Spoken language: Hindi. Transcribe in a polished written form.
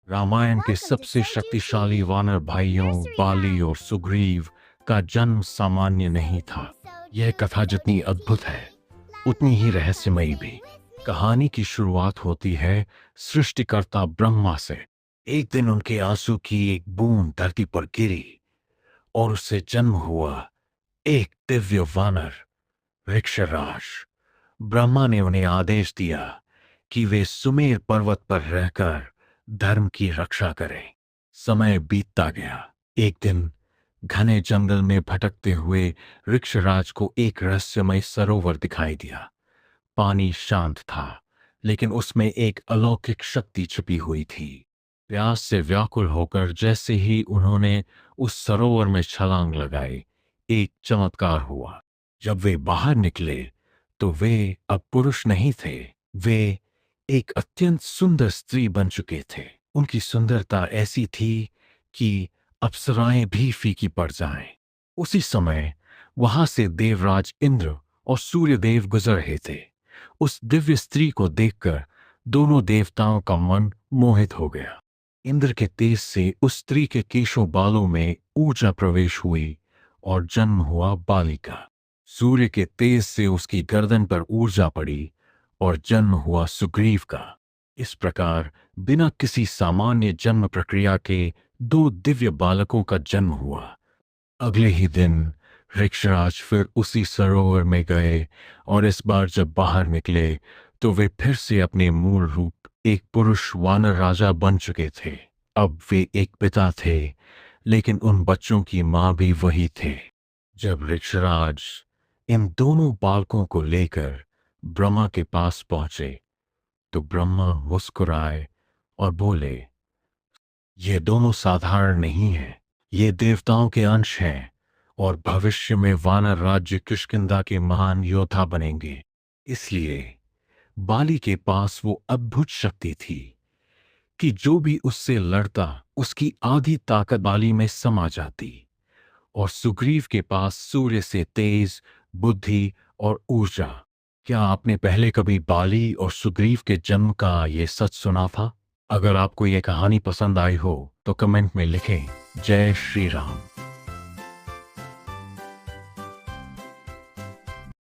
रामायण के Welcome to सबसे Sentient शक्तिशाली TV, वानर your भाइयों nursery बाली rhyme. और सुग्रीव का जन्म सामान्य नहीं Today's था। episode यह feels कथा so जितनी juicy. अद्भुत है La la उतनी ही la, come रहस्यमयी sing भी। with me. कहानी की शुरुआत होती है सृष्टिकर्ता ब्रह्मा से। एक दिन उनके आंसू की एक बूंद धरती पर गिरी और उससे जन्म हुआ एक दिव्य वानर वृक्षराज। ब्रह्मा ने उन्हें आदेश दिया कि वे सुमेर पर्वत पर रहकर धर्म की रक्षा करें। समय बीतता गया। एक दिन घने जंगल में भटकते हुए वृक्षराज को एक रहस्यमय सरोवर दिखाई दिया। पानी शांत था, लेकिन उसमें एक अलौकिक शक्ति छुपी हुई थी। प्यास से व्याकुल होकर जैसे ही उन्होंने उस सरोवर में छलांग लगाई, एक चमत्कार हुआ। जब वे बाहर निकले तो वे अब पुरुष नहीं थे, वे एक अत्यंत सुंदर स्त्री बन चुके थे। उनकी सुंदरता ऐसी थी कि अप्सराएं भी फीकी पड़ जाएं। उसी समय वहां से देवराज इंद्र और सूर्यदेव गुजर रहे थे। उस दिव्य स्त्री को देखकर दोनों देवताओं का मन मोहित हो गया। इंद्र के तेज से उस स्त्री के केशों बालों में ऊर्जा प्रवेश हुई और जन्म हुआ बाली का। सूर्य के तेज से उसकी गर्दन पर ऊर्जा पड़ी और जन्म हुआ सुग्रीव का। इस प्रकार बिना किसी सामान्य जन्म प्रक्रिया के दो दिव्य बालकों का जन्म हुआ। अगले ही दिन वृक्षराज फिर उसी सरोवर में गए और इस बार जब बाहर निकले तो वे फिर से अपने मूल रूप एक पुरुष वानर राजा बन चुके थे। अब वे एक पिता थे, लेकिन उन बच्चों की मां भी वही थे। जब वृक्षराज इन दोनों बालकों को लेकर ब्रह्मा के पास पहुंचे तो ब्रह्मा मुस्कुराए और बोले, ये दोनों साधारण नहीं हैं, ये देवताओं के अंश हैं और भविष्य में वानर राज्य किष्किंधा के महान योद्धा बनेंगे। इसलिए बाली के पास वो अद्भुत शक्ति थी कि जो भी उससे लड़ता उसकी आधी ताकत बाली में समा जाती। और सुग्रीव के पास सूर्य से तेज बुद्धि और ऊर्जा। क्या आपने पहले कभी बाली और सुग्रीव के जन्म का ये सच सुना था? अगर आपको ये कहानी पसंद आई हो तो कमेंट में लिखें जय श्री राम।